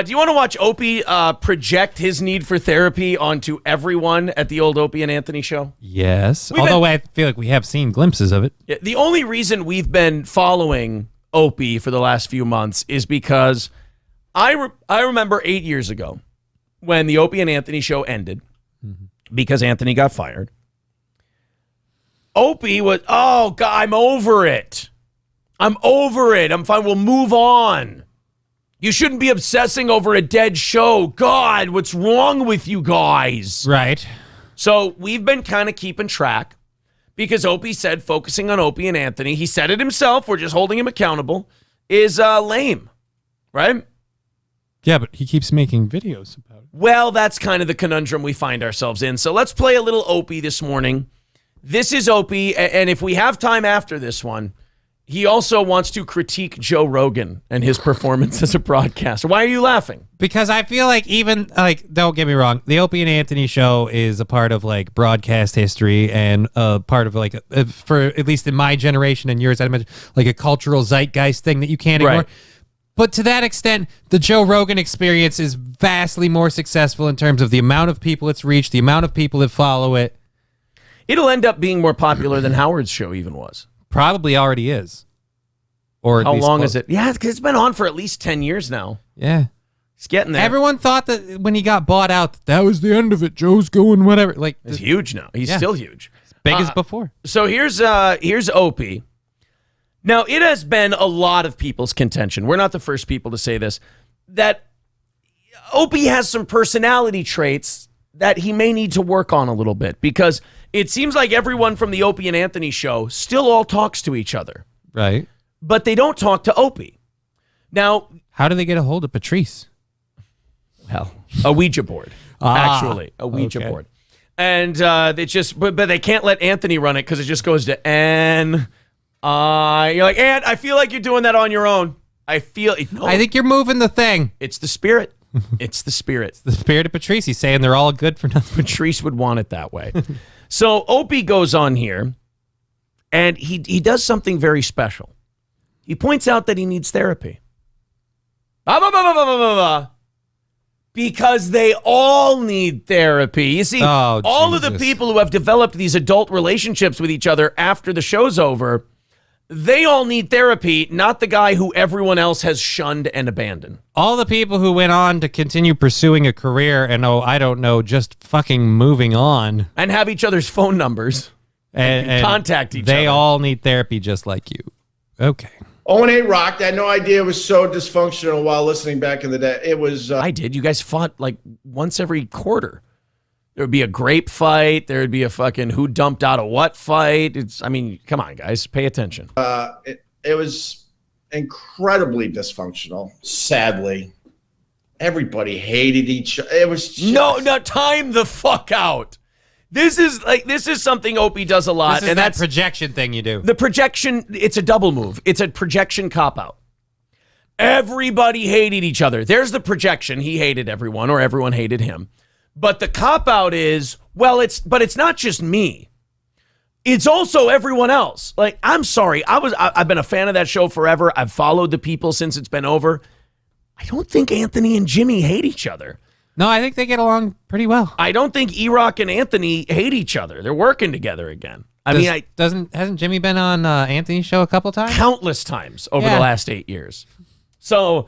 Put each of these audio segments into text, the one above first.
Do you want to watch Opie project his need for therapy onto everyone at the old Opie and Anthony show? Yes. Although I feel like we have seen glimpses of it. The only reason we've been following Opie for the last few months is because I remember 8 years ago when the Opie and Anthony show ended because Anthony got fired. Opie was, oh, God, I'm over it. I'm fine. We'll move on. You shouldn't be obsessing over a dead show. God, what's wrong with you guys? Right. So we've been kind of keeping track because Opie said focusing on Opie and Anthony, he said it himself, we're just holding him accountable, is lame, right? Yeah, but he keeps making videos about it. Well, that's kind of the conundrum we find ourselves in. So let's play a little Opie this morning. This is Opie, and if we have time after this one, he also wants to critique Joe Rogan and his performance as a broadcaster. Why are you laughing? Because I feel like even, like, don't get me wrong, the Opie and Anthony show is a part of, like, broadcast history and part of, like, for at least in my generation and yours, I imagine, like a cultural zeitgeist thing that you can't ignore. Right. But to that extent, the Joe Rogan experience is vastly more successful in terms of the amount of people it's reached, the amount of people that follow it. It'll end up being more popular than Howard's show even was. Probably already is. Or how long is it? Yeah, because it's been on for at least 10 years now. Yeah. It's getting there. Everyone thought that when he got bought out, that was the end of it. Joe's going whatever. Like, it's huge now. He's still huge. Big as before. So here's Opie. Now, it has been a lot of people's contention. We're not the first people to say this, that Opie has some personality traits that he may need to work on a little bit because it seems like everyone from the Opie and Anthony show still all talks to each other. Right. But they don't talk to Opie. Now, how do they get a hold of Patrice? Well, a Ouija board, actually. A Ouija board. And they just, but they can't let Anthony run it because it just goes to N. You're like, Ant, I feel like you're doing that on your own. I think you're moving the thing. It's the spirit. It's the spirit. It's the spirit of Patrice. He's saying they're all good for nothing. Patrice would want it that way. So Opie goes on here, and he does something very special. He points out that he needs therapy. Because they all need therapy. You see, all of the people who have developed these adult relationships with each other after the show's over, they all need therapy, not the guy who everyone else has shunned and abandoned. All the people who went on to continue pursuing a career and, I don't know, just fucking moving on. And have each other's phone numbers and contact each other. They all need therapy just like you. Okay. O&A rocked. I had no idea it was so dysfunctional while listening back in the day. It was... I did. You guys fought like once every quarter. There would be a grape fight. There would be a fucking who dumped out of what fight. Come on, guys. Pay attention. It was incredibly dysfunctional, sadly. Everybody hated each other. It was just... No, time the fuck out. This is something Opie does a lot. This is that projection thing you do. The projection, it's a double move. It's a projection cop-out. Everybody hated each other. There's the projection. He hated everyone or everyone hated him. But the cop-out is, it's not just me. It's also everyone else. Like, I'm sorry. I've been a fan of that show forever. I've followed the people since it's been over. I don't think Anthony and Jimmy hate each other. No, I think they get along pretty well. I don't think E-Rock and Anthony hate each other. They're working together again. Hasn't Jimmy been on Anthony's show a couple times? Countless times over the last 8 years. So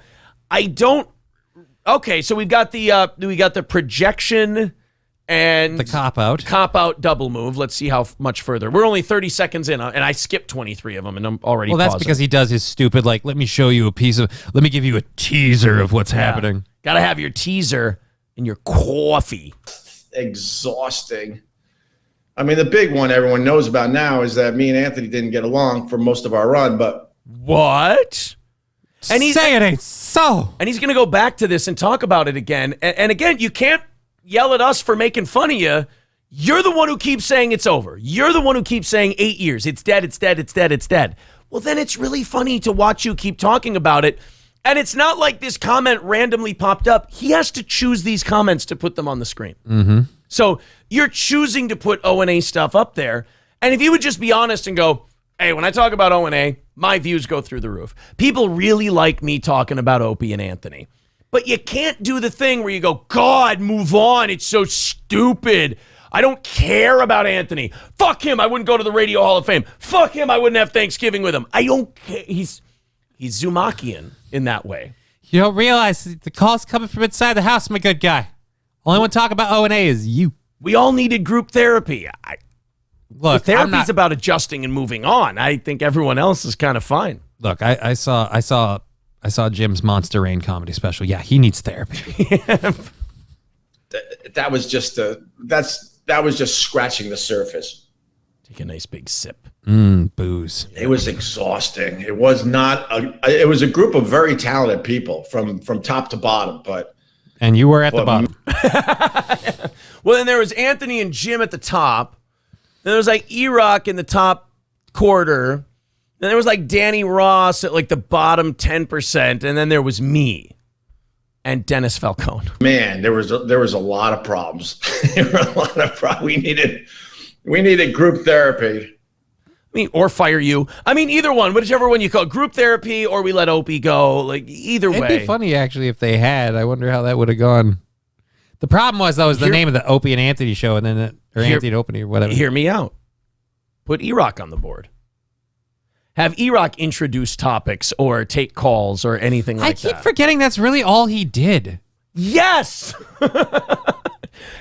I don't. Okay, so we've got the projection and the cop-out double move. Let's see how much further. We're only 30 seconds in, and I skipped 23 of them, and I'm already Well, that's pausing. because he does his stupid, like, let me show you let me give you a teaser of what's happening. Got to have your teaser and your coffee. Exhausting. I mean, the big one everyone knows about now is that me and Anthony didn't get along for most of our run, but... What? And say it ain't so. And he's going to go back to this and talk about it again. And again, you can't yell at us for making fun of you. You're the one who keeps saying it's over. You're the one who keeps saying 8 years. It's dead, it's dead, it's dead, it's dead. Well, then it's really funny to watch you keep talking about it. And it's not like this comment randomly popped up. He has to choose these comments to put them on the screen. Mm-hmm. So you're choosing to put O&A stuff up there. And if you would just be honest and go, hey, when I talk about O&A, my views go through the roof. People really like me talking about Opie and Anthony. But you can't do the thing where you go, God, move on. It's so stupid. I don't care about Anthony. Fuck him. I wouldn't go to the Radio Hall of Fame. Fuck him. I wouldn't have Thanksgiving with him. I don't care. He's Zumakian in that way. You don't realize the call's coming from inside the house, my good guy. Only one talk about O&A is you. We all needed group therapy. Look, therapy's about adjusting and moving on. I think everyone else is kind of fine. Look, I saw Jim's Monster Rain comedy special. Yeah, he needs therapy. That was just scratching the surface. Take a nice big sip. Booze. It was exhausting. It was not. It was a group of very talented people from top to bottom, and you were at the bottom. Well, then there was Anthony and Jim at the top. Then there was like E-Rock in the top quarter. Then there was like Danny Ross at like the bottom 10%, and then there was me and Dennis Falcone. Man, there was a lot of problems. There were a lot of problems. We needed group therapy. Or fire you. I mean, either one, whichever one you call group therapy, or we let Opie go. Like either way. It'd be funny actually if they had. I wonder how that would have gone. The problem was that was the name of the Opie and Anthony show, and then Anthony and Opie or whatever. Hear me out. Put E-Rock on the board. Have E-Rock introduce topics or take calls or anything like that. I keep forgetting that's really all he did. Yes.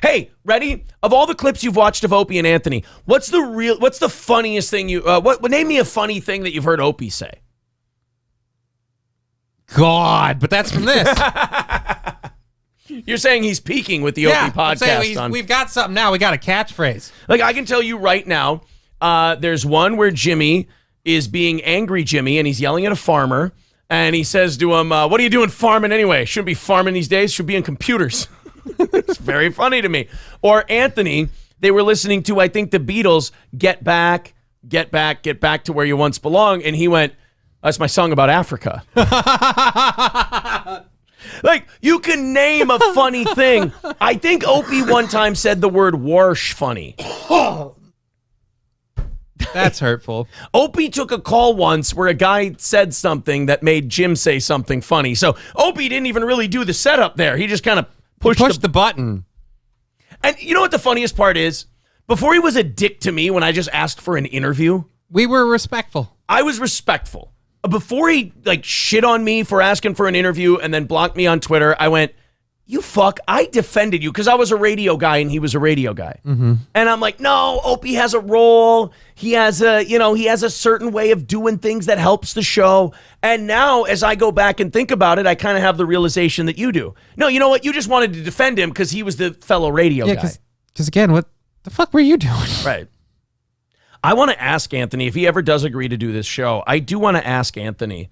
Hey, ready? Of all the clips you've watched of Opie and Anthony, what's the funniest thing name me a funny thing that you've heard Opie say? God, but that's from this. You're saying he's peaking with the Opie podcast. We've got something now. We got a catchphrase. Like I can tell you right now, there's one where Jimmy is being angry Jimmy, and he's yelling at a farmer, and he says to him, what are you doing farming anyway? Shouldn't be farming these days. Should be in computers. It's very funny to me. Or Anthony, they were listening to, I think, the Beatles, Get Back to Where You Once Belong, and he went, that's my song about Africa. Like, you can name a funny thing. I think Opie one time said the word warsh funny. That's hurtful. Opie took a call once where a guy said something that made Jim say something funny. So Opie didn't even really do the setup there. He just kind of pushed the button. And you know what the funniest part is? Before he was a dick to me when I just asked for an interview, we were respectful. I was respectful. Before he like shit on me for asking for an interview and then blocked me on Twitter, I went, you fuck, I defended you because I was a radio guy and he was a radio guy. Mm-hmm. And I'm like, no, Opie has a role. He has a certain way of doing things that helps the show. And now as I go back and think about it, I kind of have the realization that you do. No, you know what? You just wanted to defend him because he was the fellow radio guy. Because again, what the fuck were you doing? Right. I want to ask Anthony, if he ever does agree to do this show, I do want to ask Anthony,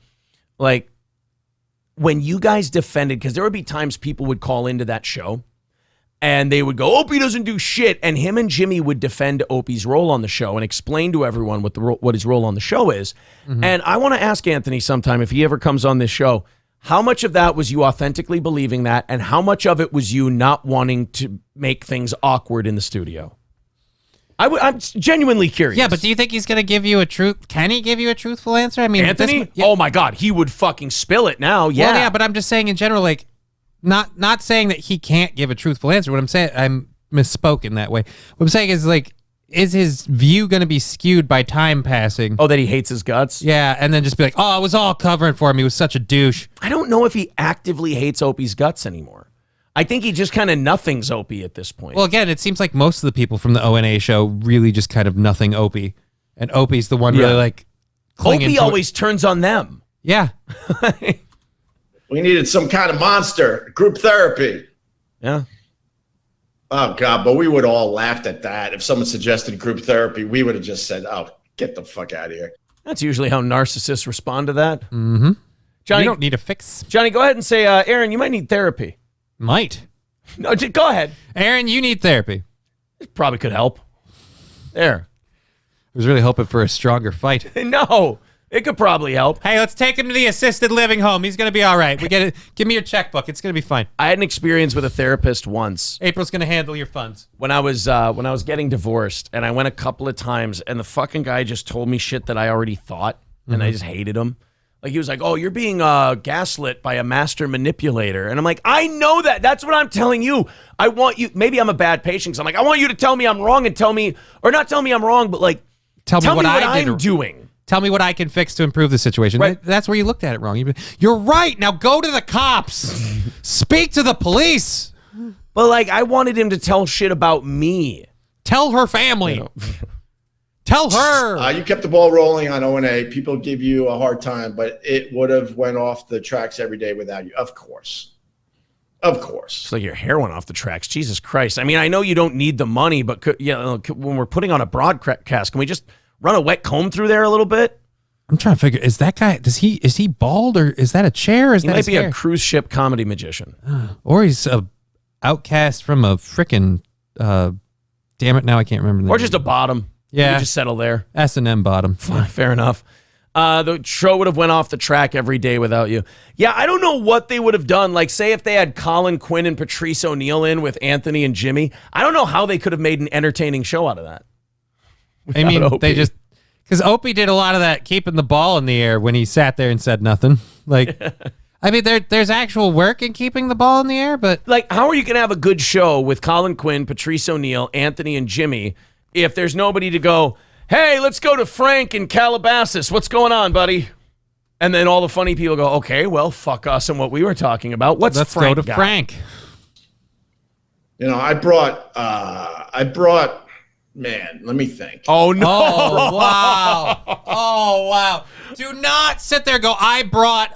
like, when you guys defended, because there would be times people would call into that show and they would go, Opie doesn't do shit. And him and Jimmy would defend Opie's role on the show and explain to everyone what his role on the show is. Mm-hmm. And I want to ask Anthony sometime, if he ever comes on this show, how much of that was you authentically believing that? And how much of it was you not wanting to make things awkward in the studio? I'm genuinely curious. Yeah, but do you think he's going to give you a truth? Can he give you a truthful answer? I mean, Anthony? Oh my God, he would fucking spill it now. Yeah. Well, yeah, but I'm just saying in general, like, not saying that he can't give a truthful answer. What I'm saying, I'm misspoken that way. What I'm saying is, like, is his view going to be skewed by time passing? Oh, that he hates his guts? Yeah, and then just be like, oh, it was all covering for him. He was such a douche. I don't know if he actively hates Opie's guts anymore. I think he just kind of nothings Opie at this point. Well, again, it seems like most of the people from the O&A show really just kind of nothing Opie. And Opie's the one really like clinging Opie always turns on them. Yeah. We needed some kind of monster, group therapy. Yeah. Oh, God, but we would all laughed at that. If someone suggested group therapy, we would have just said, oh, get the fuck out of here. That's usually how narcissists respond to that. Mm-hmm. Johnny, you don't need a fix. Johnny, go ahead and say, Aaron, you might need therapy. Might. No, go ahead. Aaron, you need therapy. It probably could help. There. I was really hoping for a stronger fight. No, it could probably help. Hey, let's take him to the assisted living home. He's going to be all right. We get it. Give me your checkbook. It's going to be fine. I had an experience with a therapist once. April's going to handle your funds. When I was getting divorced, and I went a couple of times, and the fucking guy just told me shit that I already thought, and I just hated him. Like he was like, oh, you're being gaslit by a master manipulator. And I'm like, I know that. That's what I'm telling you. I want you, maybe I'm a bad patient. I'm like, I want you to tell me I'm wrong and tell me, or not tell me I'm wrong, but like, tell me what I'm doing. Tell me what I can fix to improve the situation. Right. That's where you looked at it wrong. You're right. Now go to the cops. Speak to the police. But like, I wanted him to tell shit about me. Tell her family. Tell her. You kept the ball rolling on O&A. People give you a hard time, but it would have went off the tracks every day without you. Of course. It's like your hair went off the tracks. Jesus Christ. I mean, I know you don't need the money, but when we're putting on a broadcast, can we just run a wet comb through there a little bit? I'm trying to figure, is that guy, is he bald, or is that a chair? Or is he that might be hair? a cruise ship comedy magician. Or he's a outcast from a frickin', damn it, now I can't remember the Or name. just a bottom. Yeah. You just settle there. S&M bottom. Yeah. Fair enough. The show would have went off the track every day without you. Yeah, I don't know what they would have done. Like, say if they had Colin Quinn and Patrice O'Neill in with Anthony and Jimmy. I don't know how they could have made an entertaining show out of that. I mean, Opie. they just, because Opie did a lot of that keeping the ball in the air when he sat there and said nothing. Like, I mean, there's actual work in keeping the ball in the air, but Like, how are you going to have a good show with Colin Quinn, Patrice O'Neill, Anthony, and Jimmy if there's nobody to go, hey, let's go to Frank in Calabasas. What's going on, buddy? And then all the funny people go, okay, well, fuck us and what we were talking about. Let's go to got? Frank. You know, I brought, man, let me think. Oh, no. Oh, wow. Oh, wow. Do not sit there and go, I brought,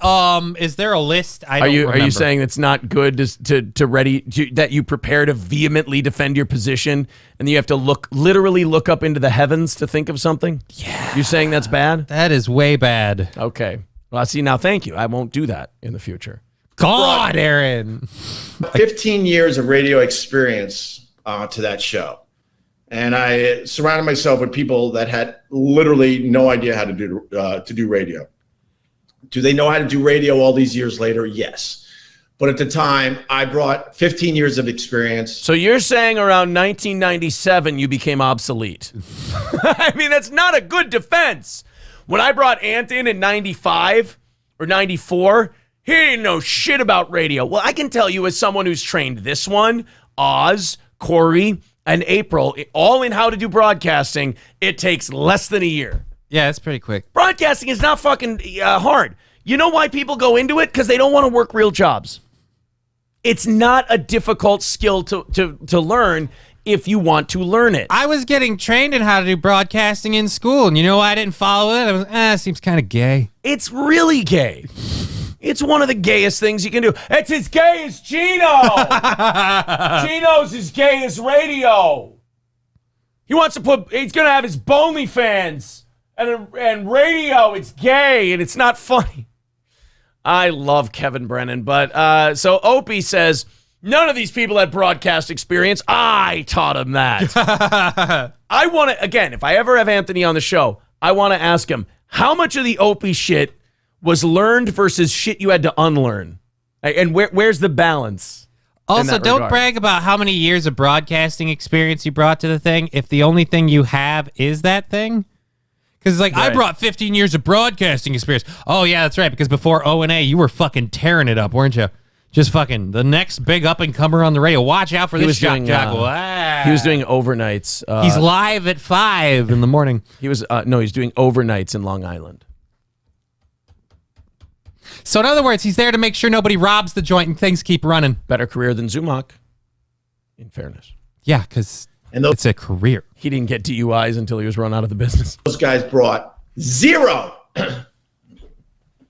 is there a list? I don't remember. Are you saying it's not good that you prepare to vehemently defend your position and you have to literally look up into the heavens to think of something? Yeah. You're saying that's bad? That is way bad. Okay. Well, see, now thank you. I won't do that in the future. God, Aaron. 15 years of radio experience to that show. And I surrounded myself with people that had literally no idea how to do radio. Do they know how to do radio all these years later? Yes. But at the time, I brought 15 years of experience. So you're saying around 1997 you became obsolete. I mean, that's not a good defense. When I brought Ant in 95 or 94, he didn't know shit about radio. Well, I can tell you as someone who's trained this one, Oz, Corey, and April, all in how to do broadcasting, it takes less than a year. Yeah, it's pretty quick. Broadcasting is not fucking hard. You know why people go into it? Because they don't want to work real jobs. It's not a difficult skill to learn if you want to learn it. I was getting trained in how to do broadcasting in school, and you know why I didn't follow it? I was, it seems kind of gay. It's really gay. It's one of the gayest things you can do. It's as gay as Gino. Gino's as gay as radio. He's going to have his Bonely fans. And radio, it's gay, and it's not funny. I love Kevin Brennan. But so Opie says, none of these people had broadcast experience. I taught him that. I want to, again, if I ever have Anthony on the show, I want to ask him, how much of the Opie shit was learned versus shit you had to unlearn? And where's the balance? Also, don't brag about how many years of broadcasting experience you brought to the thing if the only thing you have is that thing. Because it's like, I brought 15 years of broadcasting experience. Oh, yeah, that's right. Because before O&A, you were fucking tearing it up, weren't you? Just fucking the next big up-and-comer on the radio. Watch out for this jock. He was doing overnights. He's live at 5 in the morning. He's doing overnights in Long Island. So in other words, he's there to make sure nobody robs the joint and things keep running. Better career than Zumach, in fairness. Yeah, because it's a career. He didn't get DUIs until he was run out of the business. Those guys brought zero.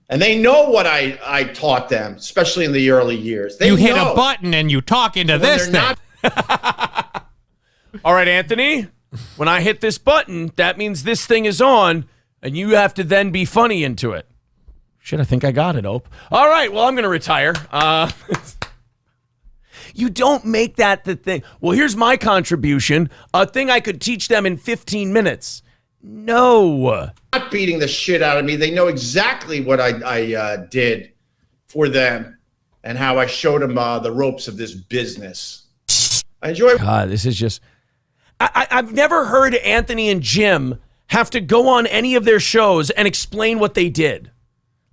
And they know what I taught them, especially in the early years. They hit know. a button and you talk into this thing. All right, Anthony, when I hit this button, that means this thing is on, and you have to then be funny into it. Shit, I think I got it, Ope. All right, well, I'm going to retire. You don't make that the thing. Well, here's my contribution, a thing I could teach them in 15 minutes. No. Not beating the shit out of me. They know exactly what I did for them and how I showed them the ropes of this business. I enjoy it. God, this is just... I've never heard Anthony and Jim have to go on any of their shows and explain what they did.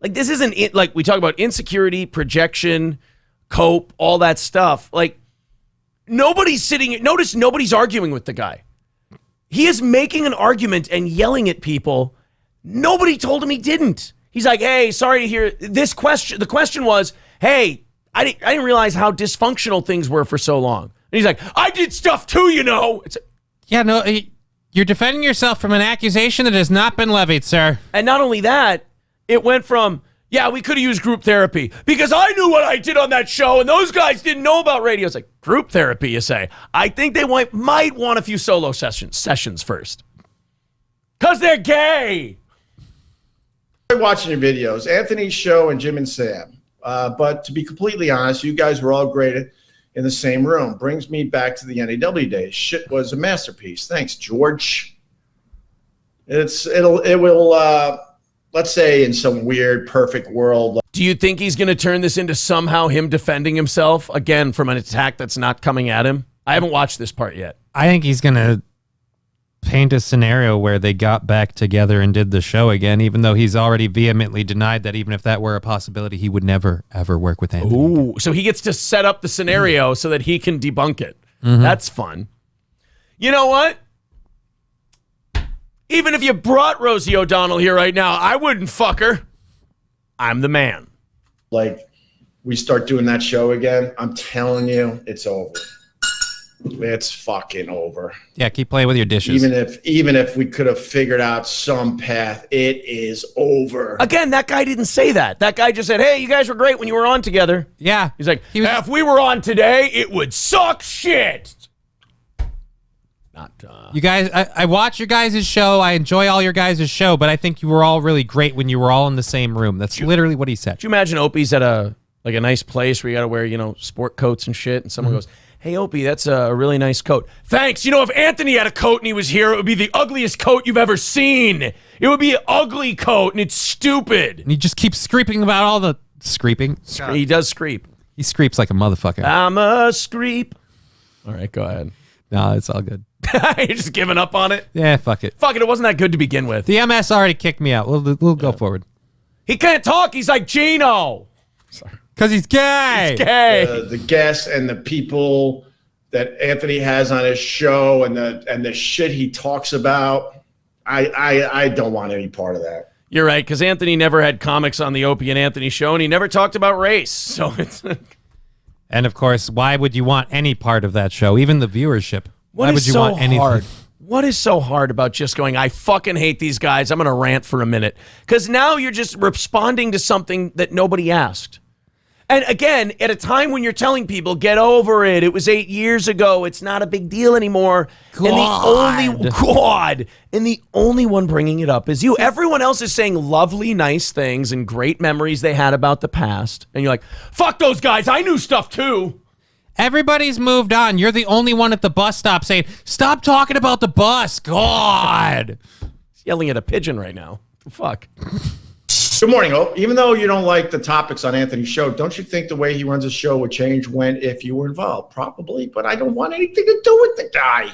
Like, this isn't it. Like, we talk about insecurity, projection, cope, all that stuff. Like, nobody's sitting. Notice nobody's arguing with the guy. He is making an argument and yelling at people. Nobody told him he didn't. He's like, hey, sorry to hear this question. The question was, hey, I didn't realize how dysfunctional things were for so long. And he's like, I did stuff too, you know. Yeah, no, you're defending yourself from an accusation that has not been levied, sir. And not only that, it went from, yeah, we could have used group therapy because I knew what I did on that show and those guys didn't know about radio. It's like, group therapy, you say. I think they might want a few solo sessions first. Because they're gay. I'm watching your videos, Anthony's show and Jim and Sam. But to be completely honest, you guys were all great in the same room. Brings me back to the NAW days. Shit was a masterpiece. Thanks, George. It will. Let's say in some weird, perfect world. Do you think he's going to turn this into somehow him defending himself, again, from an attack that's not coming at him? I haven't watched this part yet. I think he's going to paint a scenario where they got back together and did the show again, even though he's already vehemently denied that even if that were a possibility, he would never, ever work with Anthony. Ooh, so he gets to set up the scenario so that he can debunk it. That's fun. You know what? Even if you brought Rosie O'Donnell here right now, I wouldn't fuck her. I'm the man. Like, we start doing that show again, I'm telling you, it's over. It's fucking over. Yeah, keep playing with your dishes. Even if we could have figured out some path, it is over. Again, that guy didn't say that. That guy just said, hey, you guys were great when you were on together. Yeah. He's like, if we were on today, it would suck shit. Not, you guys, I watch your guys' show. I enjoy all your guys' show, but I think you were all really great when you were all in the same room. That's literally what he said. Could you imagine Opie's at a nice place where you got to wear, sport coats and shit, and someone goes, hey, Opie, that's a really nice coat. Thanks. If Anthony had a coat and he was here, it would be the ugliest coat you've ever seen. It would be an ugly coat, and it's stupid. And he just keeps screeping about all the... Screeping? He does screep. He screeps like a motherfucker. I'm a screep. All right, go ahead. No, it's all good. You're just giving up on it? Yeah, fuck it. Fuck it, it wasn't that good to begin with. The MS already kicked me out. We'll go forward. He can't talk. He's like Gino. Sorry. Because he's gay. He's gay. The guests and the people that Anthony has on his show and the shit he talks about, I don't want any part of that. You're right, because Anthony never had comics on the Opie and Anthony show, and he never talked about race. So it's... And of course, why would you want any part of that show? Even the viewership. Why would you want anything? Hard? What is so hard about just going, I fucking hate these guys, I'm going to rant for a minute? Because now you're just responding to something that nobody asked. And again, at a time when you're telling people, get over it, it was 8 years ago, it's not a big deal anymore. And the only one bringing it up is you. Everyone else is saying lovely, nice things and great memories they had about the past. And you're like, fuck those guys, I knew stuff too. Everybody's moved on. You're the only one at the bus stop saying, stop talking about the bus. God. He's yelling at a pigeon right now. Fuck. Good morning, Hope. Even though you don't like the topics on Anthony's show, don't you think the way he runs his show would change if you were involved? Probably, but I don't want anything to do with the guy.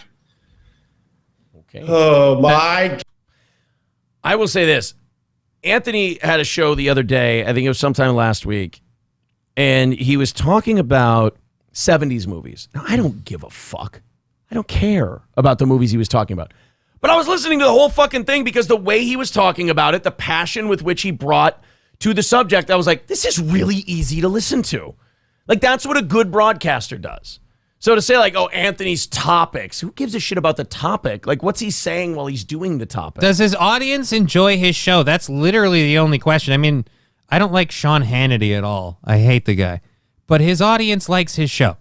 Okay. Oh, my. I will say this. Anthony had a show the other day, I think it was sometime last week, and he was talking about 70s movies. Now, I don't give a fuck. I don't care about the movies he was talking about. But I was listening to the whole fucking thing because the way he was talking about it, the passion with which he brought to the subject, I was like, this is really easy to listen to. Like, that's what a good broadcaster does. So to say like, oh, Anthony's topics, who gives a shit about the topic? Like, what's he saying while he's doing the topic? Does his audience enjoy his show? That's literally the only question. I mean, I don't like Sean Hannity at all. I hate the guy. But his audience likes his show.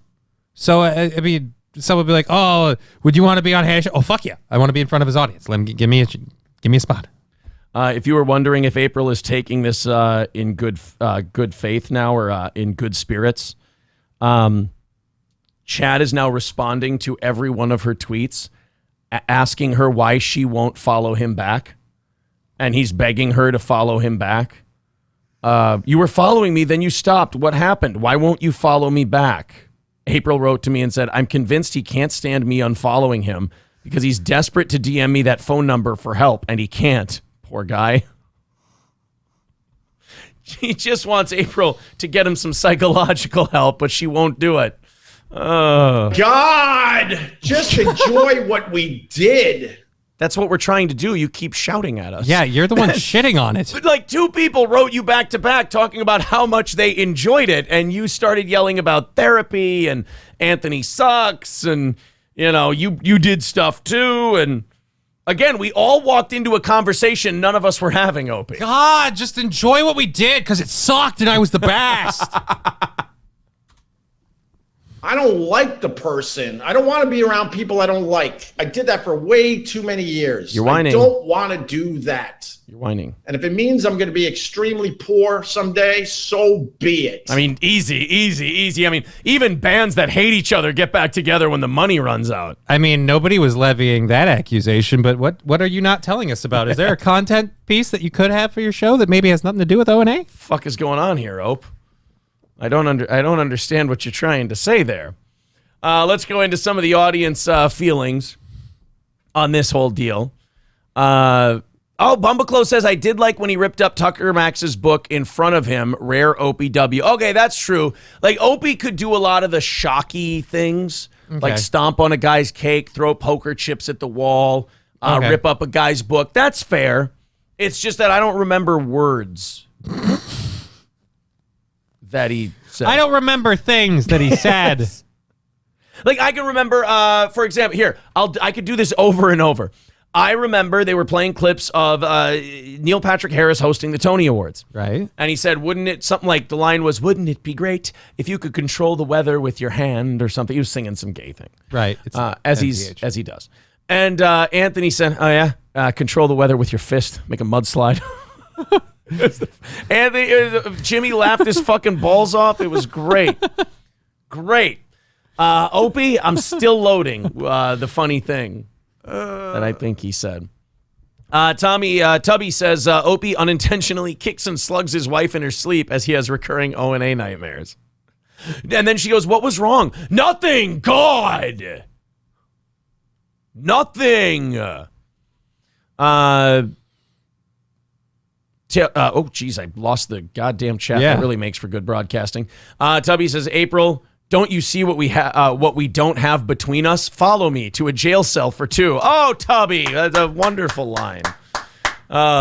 So, I mean... Someone would be like, "Oh, would you want to be on his show?" Oh, fuck yeah! I want to be in front of his audience. Let him give me a spot. If you were wondering if April is taking this in good faith now or in good spirits, Chad is now responding to every one of her tweets, asking her why she won't follow him back, and he's begging her to follow him back. You were following me, then you stopped. What happened? Why won't you follow me back? April wrote to me and said, I'm convinced he can't stand me unfollowing him because he's desperate to DM me that phone number for help, and he can't. Poor guy. He just wants April to get him some psychological help, but she won't do it. God, just enjoy what we did. That's what we're trying to do. You keep shouting at us. Yeah, you're the one shitting on it. But like 2 people wrote you back to back talking about how much they enjoyed it, and you started yelling about therapy and Anthony sucks, and you did stuff too. And again, we all walked into a conversation none of us were having, Opie. God, just enjoy what we did because it sucked and I was the best. I don't like the person. I don't want to be around people I don't like. I did that for way too many years. You're whining. I don't want to do that. You're whining. And if it means I'm going to be extremely poor someday, so be it. I mean, easy. I mean, even bands that hate each other get back together when the money runs out. I mean, nobody was levying that accusation, but what are you not telling us about? Is there a content piece that you could have for your show that maybe has nothing to do with O&A? Fuck is going on here, Ope? I don't understand what you're trying to say there. Let's go into some of the audience feelings on this whole deal. Bumbleclo says, I did like when he ripped up Tucker Max's book in front of him. Rare Opie W. Okay, that's true. Like, Opie could do a lot of the shocky things, like stomp on a guy's cake, throw poker chips at the wall, rip up a guy's book. That's fair. It's just that I don't remember words that he said. I don't remember things that he said. Like, I can remember, for example, here, I could do this over and over. I remember they were playing clips of Neil Patrick Harris hosting the Tony Awards. Right. And he said, something like the line was, wouldn't it be great if you could control the weather with your hand or something? He was singing some gay thing. Right. As he does. And Anthony said, oh yeah, control the weather with your fist, make a mudslide. Jimmy laughed his fucking balls off. It was great. Great. Opie, I'm still loading the funny thing that I think he said. Tubby says, Opie unintentionally kicks and slugs his wife in her sleep as he has recurring O&A nightmares. And then she goes, what was wrong? Nothing, God. Nothing. Oh, geez, I lost the goddamn chat. Yeah. That really makes for good broadcasting. Tubby says, April, don't you see what we don't have between us? Follow me to a jail cell for 2. Oh, Tubby, that's a wonderful line.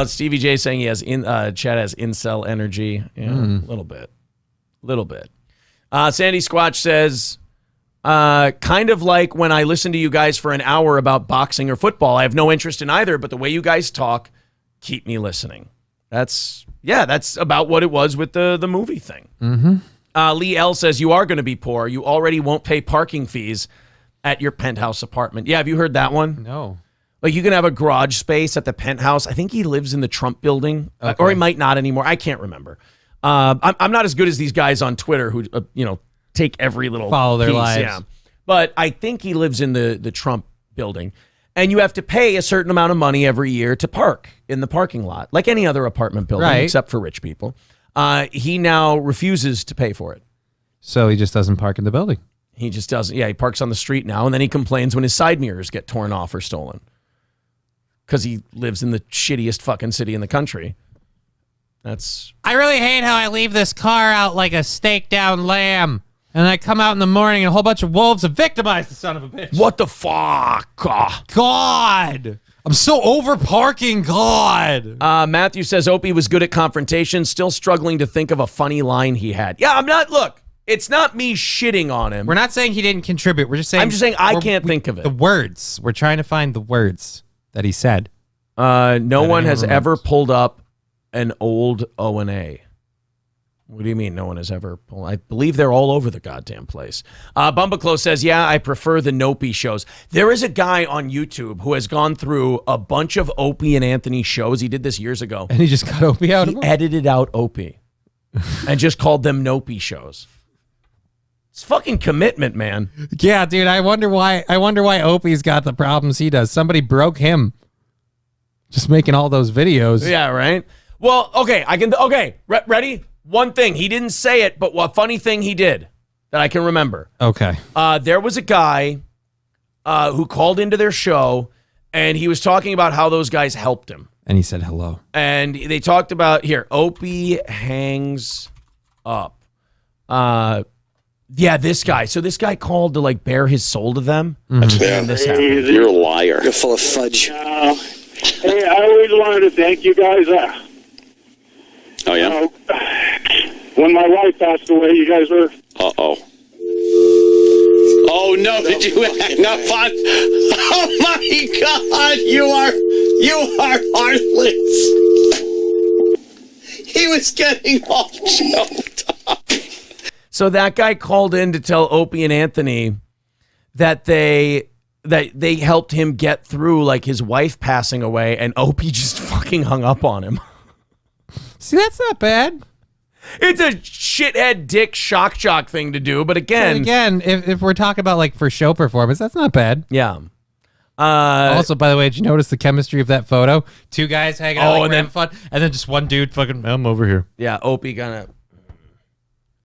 Stevie J saying he has chat has incel energy. Yeah, a little bit. Sandy Squatch says, kind of like when I listen to you guys for an hour about boxing or football. I have no interest in either, but the way you guys talk, keep me listening. That's about what it was with the movie thing. Mm-hmm. Lee L says, you are going to be poor. You already won't pay parking fees at your penthouse apartment. Yeah, have you heard that one? No. Like, you can have a garage space at the penthouse. I think he lives in the Trump building, or he might not anymore. I can't remember. I'm not as good as these guys on Twitter who, take every little follow their piece, lives. Yeah. But I think he lives in the Trump building. And you have to pay a certain amount of money every year to park in the parking lot, like any other apartment building, right, except for rich people. He now refuses to pay for it. So he just doesn't park in the building. He just doesn't. Yeah, he parks on the street now, and then he complains when his side mirrors get torn off or stolen because he lives in the shittiest fucking city in the country. I really hate how I leave this car out like a steak down lamb. And I come out in the morning and a whole bunch of wolves have victimized the son of a bitch. What the fuck? God. I'm so over parking, God. Matthew says Opie was good at confrontation, still struggling to think of a funny line he had. Yeah, look, it's not me shitting on him. We're not saying he didn't contribute. I'm just saying I can't think of it. The words. We're trying to find the words that he said. No one has ever pulled up an old O&A. What do you mean no one has ever pulled? I believe they're all over the goddamn place. Bumbaclo says, yeah, I prefer the Nopey shows. There is a guy on YouTube who has gone through a bunch of Opie and Anthony shows. He did this years ago. And he just got Opie out of them? He edited out Opie and just called them Nopey shows. It's fucking commitment, man. Yeah, dude, I wonder why Opie's got the problems he does. Somebody broke him. Just making all those videos. Yeah, right? Well, okay, ready? One thing, he didn't say it, but what funny thing he did that I can remember. Okay. There was a guy who called into their show And he was talking about how those guys helped him. And he said hello. And they talked about, here, Opie hangs up. Yeah, this guy. So this guy called to like bare his soul to them. Mm-hmm. And this happened. You're a liar. You're full of fudge. Hey, I always wanted to thank you guys. Oh, yeah? When my wife passed away, you guys were... Uh-oh. Oh, no, did you hang up on... Oh, my God, you are heartless. He was getting all choked up. So that guy called in to tell Opie and Anthony that they helped him get through like his wife passing away, and Opie just fucking hung up on him. See, that's not bad. It's a shithead dick shock jock thing to do, but again, if we're talking about like for show performance, that's not bad. yeah. Also, by the way, did you notice the chemistry of that photo? Two guys hanging out, like, and then having fun, and then just one dude fucking, I'm over here. Yeah, Opie kind of